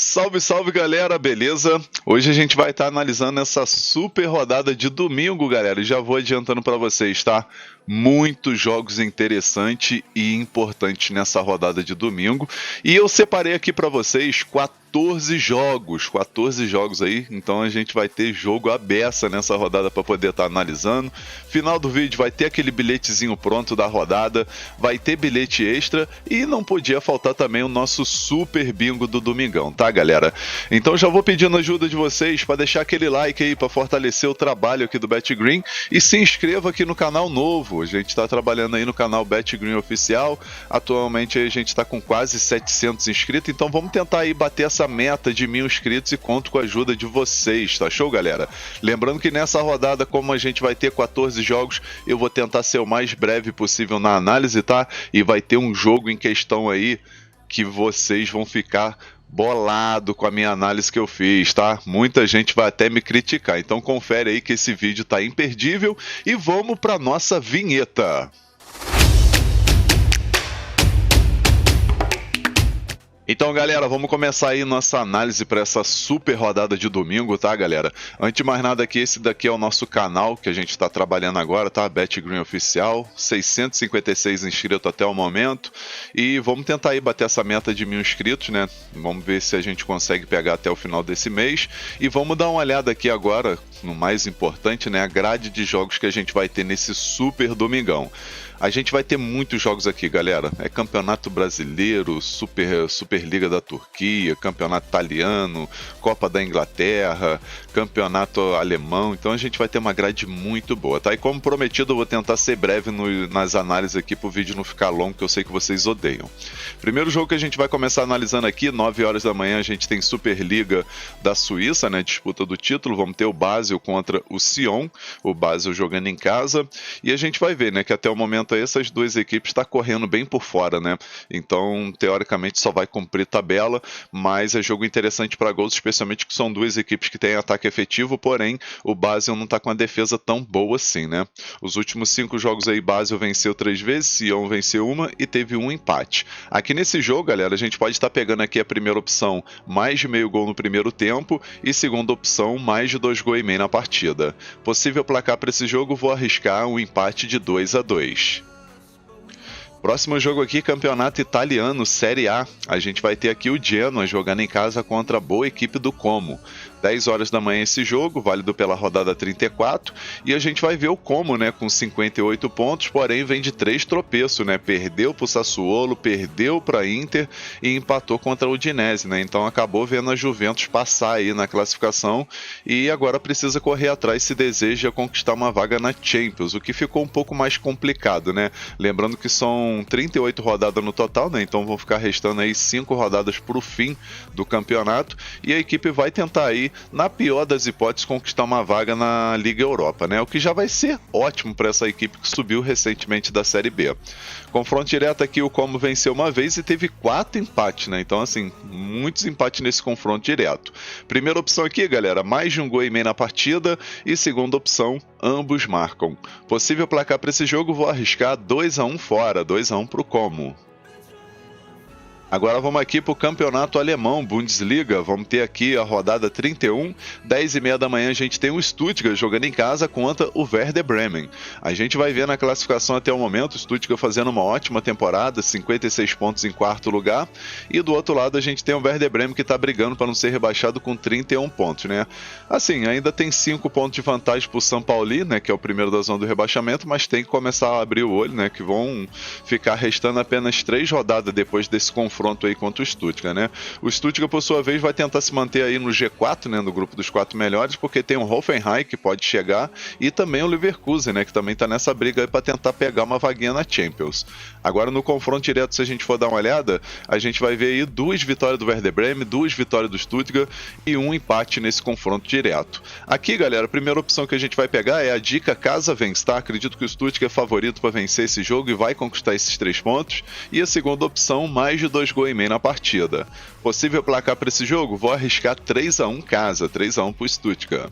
Salve, salve galera, beleza? Hoje a gente vai estar analisando essa super rodada de domingo, galera. E já vou adiantando para vocês, tá? Muitos jogos interessantes e importantes nessa rodada de domingo. E eu separei aqui para vocês 14 jogos aí. Então a gente vai ter jogo à beça nessa rodada para poder estar analisando. Final do vídeo vai ter aquele bilhetezinho pronto da rodada, vai ter bilhete extra e não podia faltar também o nosso super bingo do domingão, tá, galera? Então já vou pedindo ajuda de vocês para deixar aquele like aí para fortalecer o trabalho aqui do BetGreen e se inscreva aqui no canal novo. A gente está trabalhando aí no canal BetGreen Oficial. Atualmente a gente está com quase 700 inscritos, então vamos tentar aí bater essa meta de 1000 inscritos e conto com a ajuda de vocês, tá show, galera? Lembrando que nessa rodada, como a gente vai ter 14 jogos, eu vou tentar ser o mais breve possível na análise, tá? E vai ter um jogo em questão aí que vocês vão ficar bolado com a minha análise que eu fiz, tá? Muita gente vai até me criticar, então confere aí que esse vídeo tá imperdível e vamos para nossa vinheta. Então, galera, vamos começar aí nossa análise para essa super rodada de domingo, tá, galera? Antes de mais nada aqui, esse daqui é o nosso canal que a gente está trabalhando agora, tá? BetGreen Oficial, 656 inscritos até o momento. E vamos tentar aí bater essa meta de 1000 inscritos, né? Vamos ver se a gente consegue pegar até o final desse mês. E vamos dar uma olhada aqui agora, no mais importante, né? A grade de jogos que a gente vai ter nesse super domingão. A gente vai ter muitos jogos aqui, galera. É Campeonato Brasileiro, Superliga da Turquia, Campeonato Italiano, Copa da Inglaterra, Campeonato Alemão. Então a gente vai ter uma grade muito boa, tá? E como prometido, eu vou tentar ser breve nas análises aqui para o vídeo não ficar longo, que eu sei que vocês odeiam. Primeiro jogo que a gente vai começar analisando aqui, 9 horas da manhã, a gente tem Superliga da Suíça, né? Disputa do título. Vamos ter o Basel contra o Sion, o Basel jogando em casa. E a gente vai ver, né, que até o momento essas duas equipes estão correndo bem por fora, né? Então, teoricamente, só vai cumprir tabela, mas é jogo interessante para gols, especialmente que são duas equipes que têm ataque efetivo, porém, o Basel não está com a defesa tão boa assim, né? Os últimos 5 jogos aí, Basel venceu 3 vezes, Sion venceu uma e teve um empate. Aqui nesse jogo, galera, a gente pode estar pegando aqui a primeira opção, mais de meio gol no primeiro tempo, e segunda opção, mais de 2 gols e meio na partida. Possível placar para esse jogo, vou arriscar um empate de 2-2. Próximo jogo aqui, Campeonato Italiano, Série A. A gente vai ter aqui o Genoa jogando em casa contra a boa equipe do Como. 10 horas da manhã esse jogo, válido pela rodada 34, e a gente vai ver o Como, né, com 58 pontos, porém vem de 3 tropeços, né, perdeu para o Sassuolo, perdeu para a Inter e empatou contra o Udinese, né, então acabou vendo a Juventus passar aí na classificação e agora precisa correr atrás se deseja conquistar uma vaga na Champions, o que ficou um pouco mais complicado, né, lembrando que são 38 rodadas no total, né, então vão ficar restando aí 5 rodadas para o fim do campeonato e a equipe vai tentar aí na pior das hipóteses, conquistar uma vaga na Liga Europa, né? O que já vai ser ótimo para essa equipe que subiu recentemente da Série B. Confronto direto aqui, o Como venceu uma vez e teve 4 empates, né? Então, assim, muitos empates nesse confronto direto. Primeira opção aqui, galera, mais de 1 gol e meio na partida. E segunda opção, ambos marcam. Possível placar para esse jogo, vou arriscar 2-1 fora, 2-1 para o Como. Agora vamos aqui para o campeonato alemão, Bundesliga, vamos ter aqui a rodada 31, 10h30 da manhã a gente tem o Stuttgart jogando em casa contra o Werder Bremen. A gente vai ver na classificação até o momento, o Stuttgart fazendo uma ótima temporada, 56 pontos em 4º lugar, e do outro lado a gente tem o Werder Bremen que está brigando para não ser rebaixado com 31 pontos, né? Assim, ainda tem 5 pontos de vantagem para o São Paulo, né, que é o primeiro da zona do rebaixamento, mas tem que começar a abrir o olho, né, que vão ficar restando apenas 3 rodadas depois desse confronto aí contra o Stuttgart, né? O Stuttgart, por sua vez, vai tentar se manter aí no G4, né, no grupo dos 4 melhores, porque tem o Hoffenheim que pode chegar e também o Leverkusen, né, que também tá nessa briga aí para tentar pegar uma vaguinha na Champions. Agora no confronto direto, se a gente for dar uma olhada, a gente vai ver aí 2 vitórias do Werder Bremen, 2 vitórias do Stuttgart e um empate nesse confronto direto. Aqui, galera, a primeira opção que a gente vai pegar é a dica casa vence, tá? Acredito que o Stuttgart é favorito para vencer esse jogo e vai conquistar esses 3 pontos. E a segunda opção, mais de 2 gols e meio na partida. Possível placar para esse jogo? Vou arriscar 3-1 casa, 3-1 para o Stuttgart.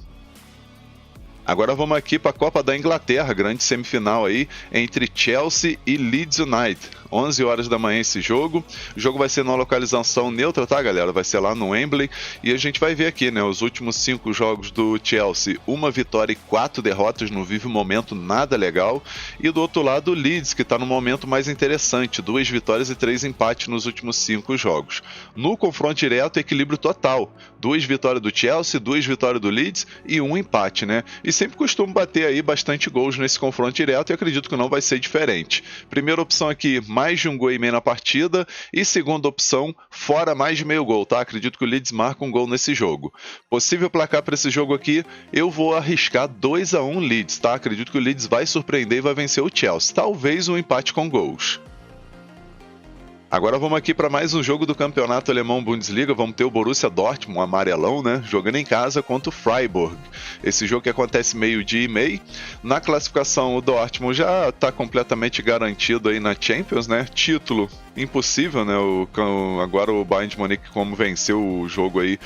Agora vamos aqui para a Copa da Inglaterra, grande semifinal aí entre Chelsea e Leeds United. 11 horas da manhã esse jogo. O jogo vai ser numa localização neutra, tá, galera? Vai ser lá no Wembley. E a gente vai ver aqui, né, os últimos 5 jogos do Chelsea, 1 vitória e 4 derrotas, não vive um momento nada legal. E do outro lado o Leeds, que está no momento mais interessante, 2 vitórias e 3 empates nos últimos 5 jogos. No confronto direto, equilíbrio total. 2 vitórias do Chelsea, 2 vitórias do Leeds e 1 empate, né? E sempre costumo bater aí bastante gols nesse confronto direto e acredito que não vai ser diferente. Primeira opção aqui, mais de 1 gol e meio na partida, e segunda opção, fora mais de meio gol, tá? Acredito que o Leeds marca um gol nesse jogo. Possível placar para esse jogo aqui, eu vou arriscar 2-1 Leeds, tá? Acredito que o Leeds vai surpreender e vai vencer o Chelsea. Talvez um empate com gols. Agora vamos aqui para mais um jogo do campeonato alemão Bundesliga. Vamos ter o Borussia Dortmund, um amarelão, né? Jogando em casa contra o Freiburg. Esse jogo que acontece 12h30. Na classificação, o Dortmund já está completamente garantido aí na Champions, né? Título impossível, né? Agora o Bayern de Munique, como venceu o jogo aí,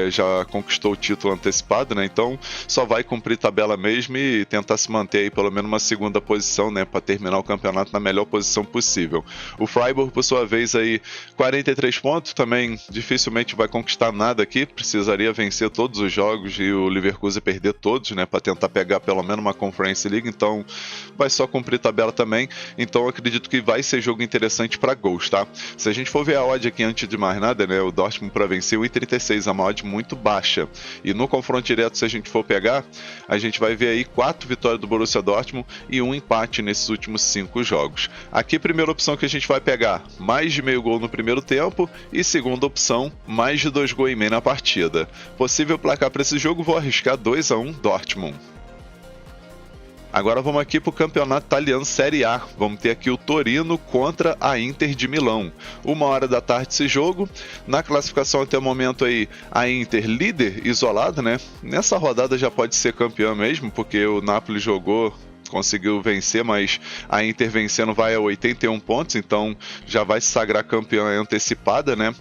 já conquistou o título antecipado, né? Então só vai cumprir tabela mesmo e tentar se manter aí pelo menos uma segunda posição, né? Para terminar o campeonato na melhor posição possível. O Freiburg, por sua vez, aí 43 pontos, também dificilmente vai conquistar nada aqui, precisaria vencer todos os jogos e o Leverkusen perder todos, né? Para tentar pegar pelo menos uma Conference League, então vai só cumprir tabela também. Então eu acredito que vai ser jogo interessante para gols, tá? Se a gente for ver a odd aqui antes de mais nada, né, o Dortmund para vencer 1,36, é uma odd muito baixa. E no confronto direto, se a gente for pegar, a gente vai ver aí 4 vitórias do Borussia Dortmund e 1 empate nesses últimos 5 jogos. Aqui, primeira opção que a gente vai pegar, mais de meio gol no primeiro tempo, e segunda opção, mais de 2 gols e meio na partida. Possível placar para esse jogo, vou arriscar 2-1 Dortmund. Agora vamos aqui para o campeonato italiano Série A. Vamos ter aqui o Torino contra a Inter de Milão. 1h da tarde esse jogo. Na classificação até o momento aí, a Inter líder isolada, né? Nessa rodada já pode ser campeã mesmo, porque o Napoli conseguiu vencer, mas a Inter vencendo vai a 81 pontos, então já vai se sagrar campeã antecipada, né?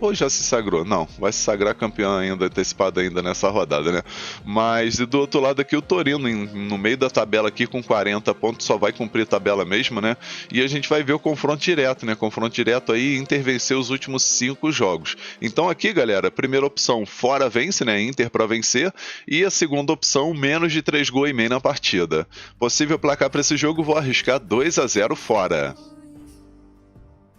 Ou já se sagrou? Não, vai se sagrar campeão ainda, antecipado ainda nessa rodada, né? Mas e do outro lado aqui o Torino, no meio da tabela aqui com 40 pontos, só vai cumprir a tabela mesmo, né? E a gente vai ver o confronto direto, né? Confronto direto aí, Inter venceu os últimos 5 jogos. Então aqui, galera, primeira opção, fora vence, né? Inter para vencer. E a segunda opção, menos de 3 gols e meio na partida. Possível placar para esse jogo, vou arriscar 2-0 fora.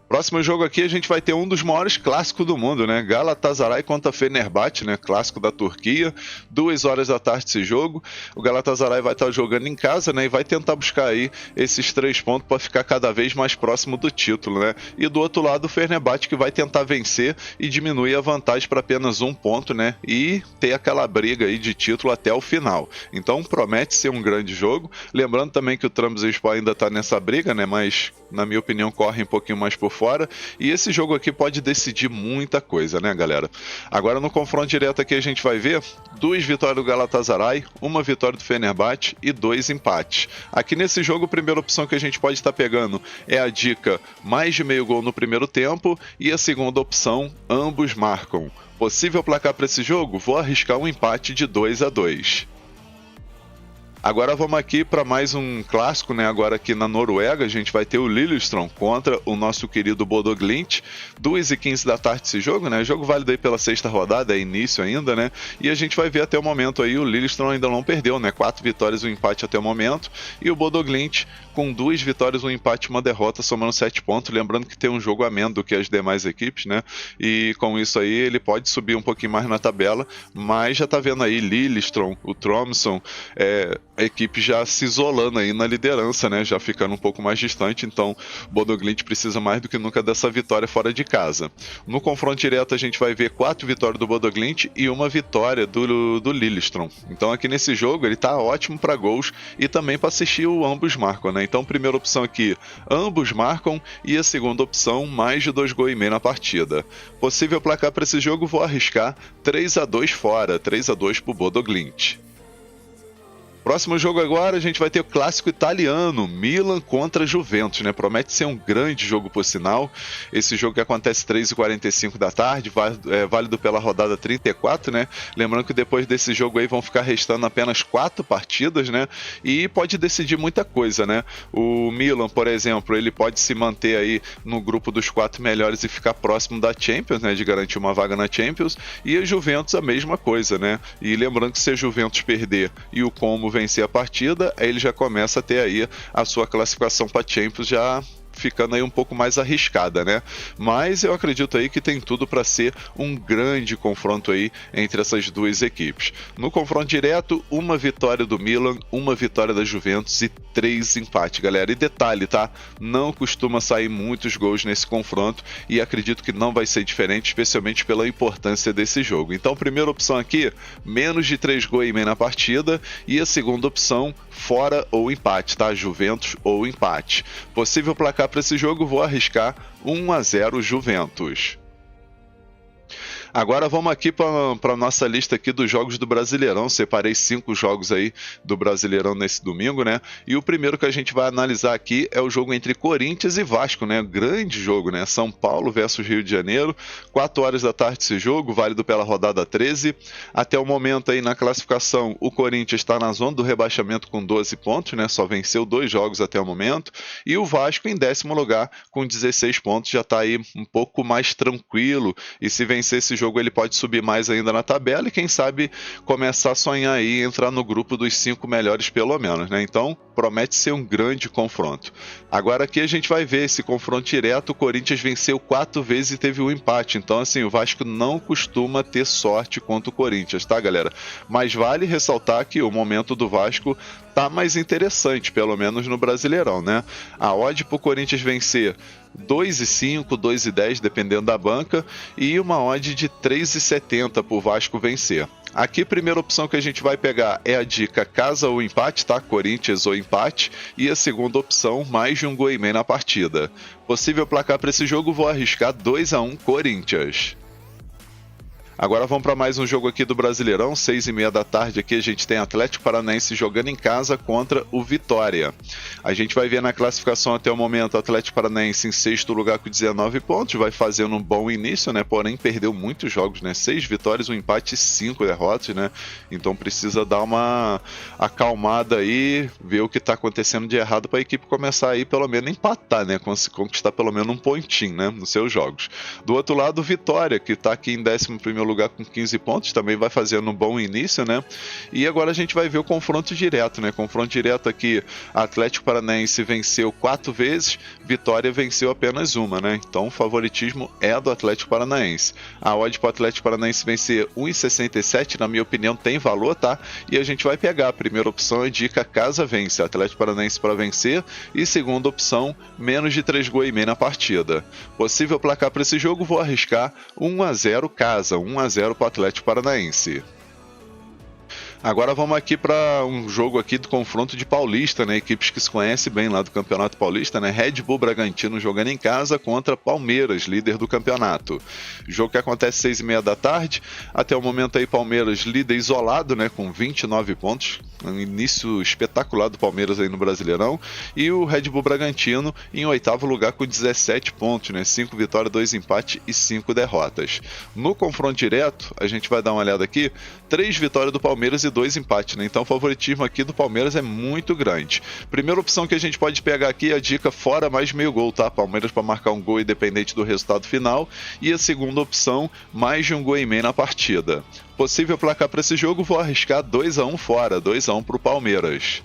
Próximo jogo aqui a gente vai ter um dos maiores clássicos do mundo, né? Galatasaray contra Fenerbahçe, né? Clássico da Turquia. 2h da tarde esse jogo. O Galatasaray vai estar jogando em casa, né? E vai tentar buscar aí esses 3 pontos para ficar cada vez mais próximo do título, né? E do outro lado o Fenerbahçe, que vai tentar vencer e diminuir a vantagem para apenas 1 ponto, né? E ter aquela briga aí de título até o final. Então promete ser um grande jogo. Lembrando também que o Trabzonspor ainda está nessa briga, né? Mas na minha opinião corre um pouquinho mais por fora, e esse jogo aqui pode decidir muita coisa, né, galera? Agora no confronto direto aqui a gente vai ver 2 vitórias do Galatasaray, 1 vitória do Fenerbahçe e 2 empates. Aqui nesse jogo a primeira opção que a gente pode estar pegando é a dica mais de meio gol no primeiro tempo, e a segunda opção, ambos marcam. Possível placar para esse jogo? Vou arriscar um empate de 2-2. Agora vamos aqui para mais um clássico, né? Agora aqui na Noruega a gente vai ter o Lillestrøm contra o nosso querido Bodo Glimt. 2h15 da tarde esse jogo, né? Jogo válido aí pela 6ª rodada, é início ainda, né? E a gente vai ver até o momento aí, o Lillestrøm ainda não perdeu, né? 4 vitórias e 1 empate até o momento. E o Bodo Glimt com 2 vitórias, 1 empate e 1 derrota, somando 7 pontos. Lembrando que tem um jogo a menos do que as demais equipes, né? E com isso aí ele pode subir um pouquinho mais na tabela, mas já tá vendo aí Lillestrøm, o Tromsø, a equipe já se isolando aí na liderança, né? Já ficando um pouco mais distante, então o Bodo Glimt precisa mais do que nunca dessa vitória fora de casa. No confronto direto a gente vai ver 4 vitórias do Bodo Glimt e 1 vitória do Lillestrøm. Então aqui nesse jogo ele tá ótimo para gols e também para assistir o ambos marcam, né? Então primeira opção aqui, ambos marcam, e a segunda opção, mais de 2 gols e meio na partida. Possível placar para esse jogo, vou arriscar 3-2 fora, 3-2 pro Bodo Glimt. Próximo jogo agora, a gente vai ter o clássico italiano, Milan contra Juventus, né? Promete ser um grande jogo, por sinal. Esse jogo que acontece 3h45 da tarde, válido pela rodada 34, né? Lembrando que depois desse jogo aí vão ficar restando apenas 4 partidas, né? E pode decidir muita coisa, né? O Milan, por exemplo, ele pode se manter aí no grupo dos 4 melhores e ficar próximo da Champions, né? De garantir uma vaga na Champions. E a Juventus a mesma coisa, né? E lembrando que se a Juventus perder e o Como vencer a partida, aí ele já começa a ter aí a sua classificação para Champions já ficando aí um pouco mais arriscada, né? Mas eu acredito aí que tem tudo para ser um grande confronto aí entre essas duas equipes. No confronto direto, uma vitória do Milan, uma vitória da Juventus e 3 empates, galera. E detalhe, tá? Não costuma sair muitos gols nesse confronto e acredito que não vai ser diferente, especialmente pela importância desse jogo. Então, primeira opção aqui, menos de 3 gols e meio na partida, e a segunda opção, fora ou empate, tá? Juventus ou empate. Possível placar para esse jogo, vou arriscar 1-0 Juventus. Agora vamos aqui para a nossa lista aqui dos jogos do Brasileirão. Separei 5 jogos aí do Brasileirão nesse domingo, né? E o primeiro que a gente vai analisar aqui é o jogo entre Corinthians e Vasco, né? Grande jogo, né? São Paulo versus Rio de Janeiro. 4 horas da tarde esse jogo, válido pela rodada 13. Até o momento aí na classificação, o Corinthians está na zona do rebaixamento com 12 pontos, né? Só venceu 2 jogos até o momento. E o Vasco em 10º lugar com 16 pontos, já está aí um pouco mais tranquilo. E se vencer esse jogo ele pode subir mais ainda na tabela e quem sabe começar a sonhar aí e entrar no grupo dos 5 melhores pelo menos, né? Então promete ser um grande confronto. Agora aqui a gente vai ver esse confronto direto. O Corinthians venceu 4 vezes e teve um empate, então assim, o Vasco não costuma ter sorte contra o Corinthians, tá, galera? Mas vale ressaltar que o momento do Vasco tá mais interessante, pelo menos no Brasileirão, né? A odd pro Corinthians vencer 2,5, 2,10 dependendo da banca, e uma odd de 3,70 pro Vasco vencer. Aqui a primeira opção que a gente vai pegar é a dica casa ou empate, tá? Corinthians ou empate. E a segunda opção, mais de um gol e meio na partida. Possível placar para esse jogo, vou arriscar 2-1 Corinthians. Agora vamos para mais um jogo aqui do Brasileirão, 6h30 da tarde aqui a gente tem Atlético Paranaense jogando em casa contra o Vitória. A gente vai ver na classificação até o momento o Atlético Paranaense em 6º lugar com 19 pontos, vai fazendo um bom início, né? Porém perdeu muitos jogos, né? 6 vitórias, um empate e 5 derrotas, né? Então precisa dar uma acalmada aí, ver o que está acontecendo de errado para a equipe começar aí pelo menos empatar, né? Conquistar pelo menos um pontinho, né? Nos seus jogos. Do outro lado, o Vitória, que está aqui em 11º lugar com 15 pontos, também vai fazendo um bom início, né? E agora a gente vai ver o confronto direto, né? Confronto direto aqui, Atlético Paranaense venceu 4 vezes, Vitória venceu apenas uma, né? Então o favoritismo é do Atlético Paranaense. A odd para o Atlético Paranaense vencer 1,67, na minha opinião, tem valor, tá? E a gente vai pegar a primeira opção, a dica casa vence, Atlético Paranaense para vencer, e segunda opção, menos de 3 gols e meio na partida. Possível placar para esse jogo, vou arriscar 1-0 casa, 1-0 para o Atlético Paranaense. Agora vamos aqui para um jogo aqui do confronto de Paulista, né? Equipes que se conhecem bem lá do Campeonato Paulista, né? Red Bull Bragantino jogando em casa contra Palmeiras, líder do campeonato. Jogo que acontece 6h30 da tarde. Até o momento aí Palmeiras líder isolado, né? Com 29 pontos. Um início espetacular do Palmeiras aí no Brasileirão. E o Red Bull Bragantino em 8º lugar com 17 pontos, né? 5 vitórias, 2 empates e 5 derrotas. No confronto direto, a gente vai dar uma olhada aqui. 3 vitórias do Palmeiras e 2 empates, né? Então o favoritismo aqui do Palmeiras é muito grande. Primeira opção que a gente pode pegar aqui é a dica fora mais meio gol, tá? Palmeiras para marcar um gol independente do resultado final. E a segunda opção, mais de um gol e meio na partida. Possível placar para esse jogo, vou arriscar 2-1 fora, 2-1 para o Palmeiras.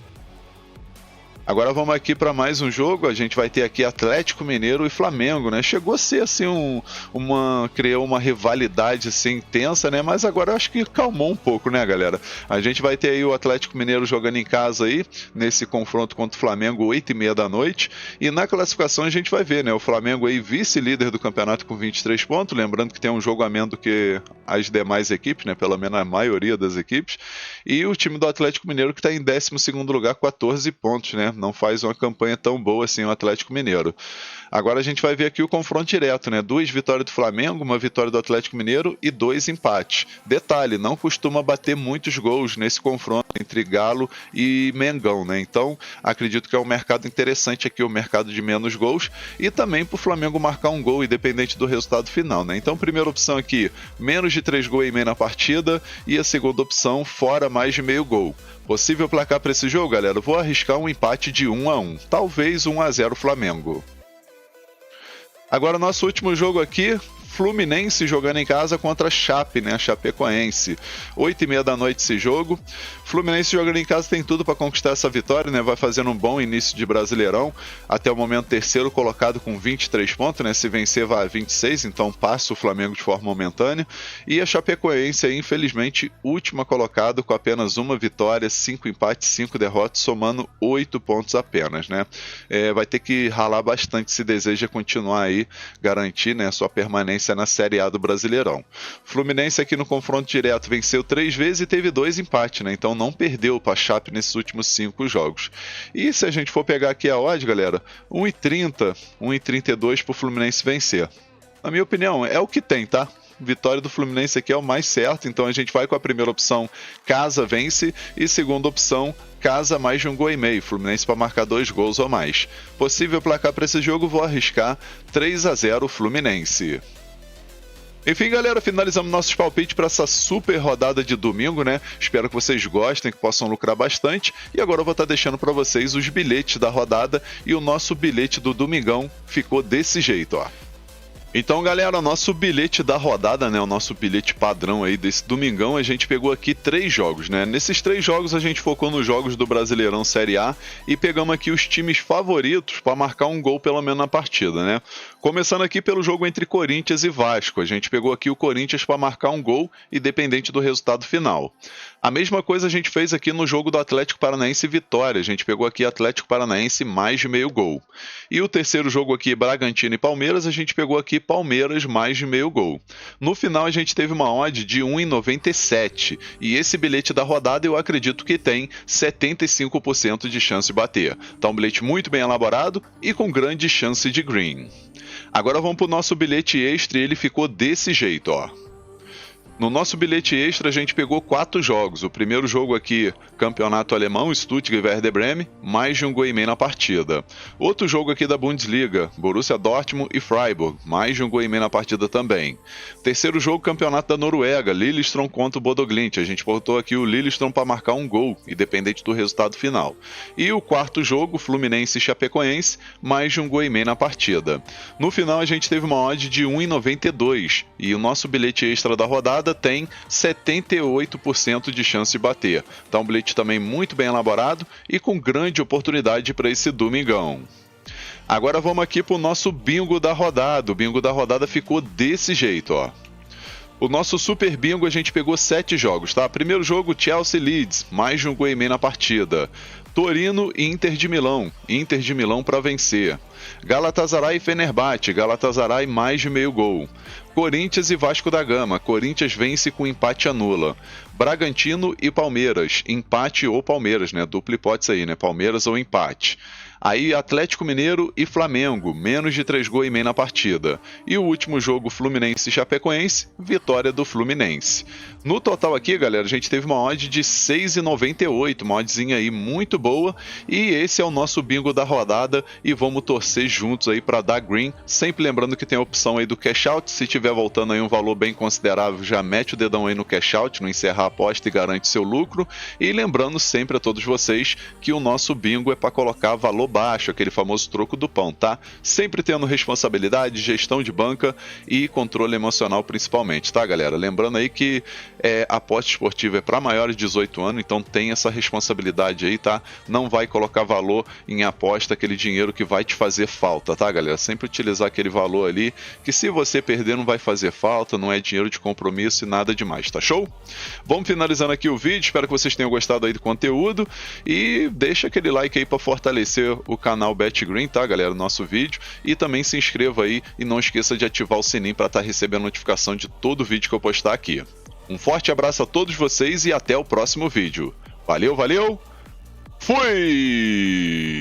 Agora vamos aqui para mais um jogo, a gente vai ter aqui Atlético Mineiro e Flamengo, né? Chegou a ser assim criou uma rivalidade assim intensa, né? Mas agora eu acho que calmou um pouco, né, galera? A gente vai ter aí o Atlético Mineiro jogando em casa aí, nesse confronto contra o Flamengo, 8h30 da noite, e na classificação a gente vai ver, né? O Flamengo aí vice-líder do campeonato com 23 pontos, lembrando que tem um jogo a menos do que as demais equipes, né? Pelo menos a maioria das equipes, e o time do Atlético Mineiro que está em 12º lugar, 14 pontos, né? Não faz uma campanha tão boa assim o Atlético Mineiro. Agora a gente vai ver aqui o confronto direto, né? 2 vitórias do Flamengo, 1 vitória do Atlético Mineiro e 2 empates. Detalhe, não costuma bater muitos gols nesse confronto entre Galo e Mengão, né? Então, acredito que é um mercado interessante aqui, o mercado de menos gols, e também para o Flamengo marcar um gol, independente do resultado final, né? Então, primeira opção aqui, menos de 3 gols e meio na partida, e a segunda opção, fora mais de meio gol. Possível placar para esse jogo, galera? Vou arriscar um empate de 1-1, talvez 1-0 Flamengo. Agora, nosso último jogo aqui, Fluminense jogando em casa contra a Chape, né? A Chapecoense. 8h30 da noite esse jogo. Fluminense jogando em casa tem tudo para conquistar essa vitória, né? Vai fazendo um bom início de Brasileirão. Até o momento, terceiro colocado com 23 pontos, né? Se vencer, vai a 26, então passa o Flamengo de forma momentânea. E a Chapecoense, infelizmente, última colocada com apenas 1 vitória, 5 empates, 5 derrotas, somando 8 pontos apenas, né? Vai ter que ralar bastante se deseja continuar aí, garantir, né, a sua permanência na Série A do Brasileirão. Fluminense aqui no confronto direto venceu 3 vezes e teve 2 empates, né? Então não perdeu para a Chape nesses últimos 5 jogos. E se a gente for pegar aqui a odd, galera, 1,30, 1,32 para o Fluminense vencer. Na minha opinião, é o que tem, tá? Vitória do Fluminense aqui é o mais certo, então a gente vai com a primeira opção, casa vence, e segunda opção, casa mais de 1,5 gols. Fluminense para marcar 2 gols ou mais. Possível placar para esse jogo, vou arriscar 3-0 Fluminense. Enfim, galera, finalizamos nossos palpites para essa super rodada de domingo, né? Espero que vocês gostem, que possam lucrar bastante. E agora eu vou estar deixando para vocês os bilhetes da rodada, e o nosso bilhete do domingão ficou desse jeito, ó. Então, galera, o nosso bilhete da rodada, né, o nosso bilhete padrão aí desse domingão, a gente pegou aqui 3 jogos, né? Nesses 3 jogos a gente focou nos jogos do Brasileirão Série A e pegamos aqui os times favoritos para marcar um gol pelo menos na partida, né? Começando aqui pelo jogo entre Corinthians e Vasco, a gente pegou aqui o Corinthians para marcar um gol, independente do resultado final. A mesma coisa a gente fez aqui no jogo do Atlético Paranaense e Vitória, a gente pegou aqui Atlético Paranaense mais de meio gol. E o terceiro jogo aqui, Bragantino e Palmeiras, a gente pegou aqui Palmeiras mais de meio gol. No final a gente teve uma odd de 1,97, e esse bilhete da rodada eu acredito que tem 75% de chance de bater. Tá um bilhete muito bem elaborado e com grande chance de green. Agora vamos para o nosso bilhete extra, e ele ficou desse jeito, ó. No nosso bilhete extra a gente pegou 4 jogos. O primeiro jogo aqui, campeonato alemão, Stuttgart e Werder Bremen, mais de 1,5 gols na partida. Outro jogo aqui da Bundesliga, Borussia Dortmund e Freiburg, mais de 1,5 gols na partida também. Terceiro jogo, campeonato da Noruega, Lillestrøm contra o Bodo Glimt. A gente botou aqui o Lillestrøm para marcar um gol, independente do resultado final. E o quarto jogo, Fluminense e Chapecoense, mais de 1,5 gols na partida. No final a gente teve uma odd de 1,92, e o nosso bilhete extra da rodada tem 78% de chance de bater. Então, um bilhete também muito bem elaborado e com grande oportunidade para esse domingão. Agora vamos aqui para o nosso bingo da rodada. O bingo da rodada ficou desse jeito, ó. O nosso super bingo a gente pegou 7 jogos, tá? Primeiro jogo, Chelsea Leeds, mais de 1,5 gols na partida. Torino e Inter de Milão para vencer. Galatasaray e Fenerbahçe, Galatasaray mais de meio gol. Corinthians e Vasco da Gama, Corinthians vence com empate anula. Bragantino e Palmeiras, empate ou Palmeiras, né? Dupla hipótese aí, né? Palmeiras ou empate. Aí Atlético Mineiro e Flamengo, menos de 3,5 gols na partida. E o último jogo, Fluminense e Chapecoense, vitória do Fluminense. No total aqui, galera, a gente teve uma odd de 6,98, uma oddzinha aí muito boa. E esse é o nosso bingo da rodada, e vamos torcer juntos aí para dar green. Sempre lembrando que tem a opção aí do cash out, se tiver voltando aí um valor bem considerável, já mete o dedão aí no cash out, no encerrar a aposta, e garante seu lucro. E lembrando sempre a todos vocês que o nosso bingo é para colocar valor baixo, aquele famoso troco do pão, tá? Sempre tendo responsabilidade, gestão de banca e controle emocional principalmente, tá, galera? Lembrando aí que a aposta esportiva é para maiores de 18 anos, então tem essa responsabilidade aí, tá? Não vai colocar valor em aposta, aquele dinheiro que vai te fazer falta, tá, galera? Sempre utilizar aquele valor ali, que se você perder não vai fazer falta, não é dinheiro de compromisso e nada demais, tá show? Vamos finalizando aqui o vídeo, espero que vocês tenham gostado aí do conteúdo, e deixa aquele like aí para fortalecer o canal BetGreen, tá, galera, nosso vídeo, e também se inscreva aí e não esqueça de ativar o sininho para estar recebendo notificação de todo vídeo que eu postar aqui. Um forte abraço a todos vocês e até o próximo vídeo. Valeu, valeu! Fui!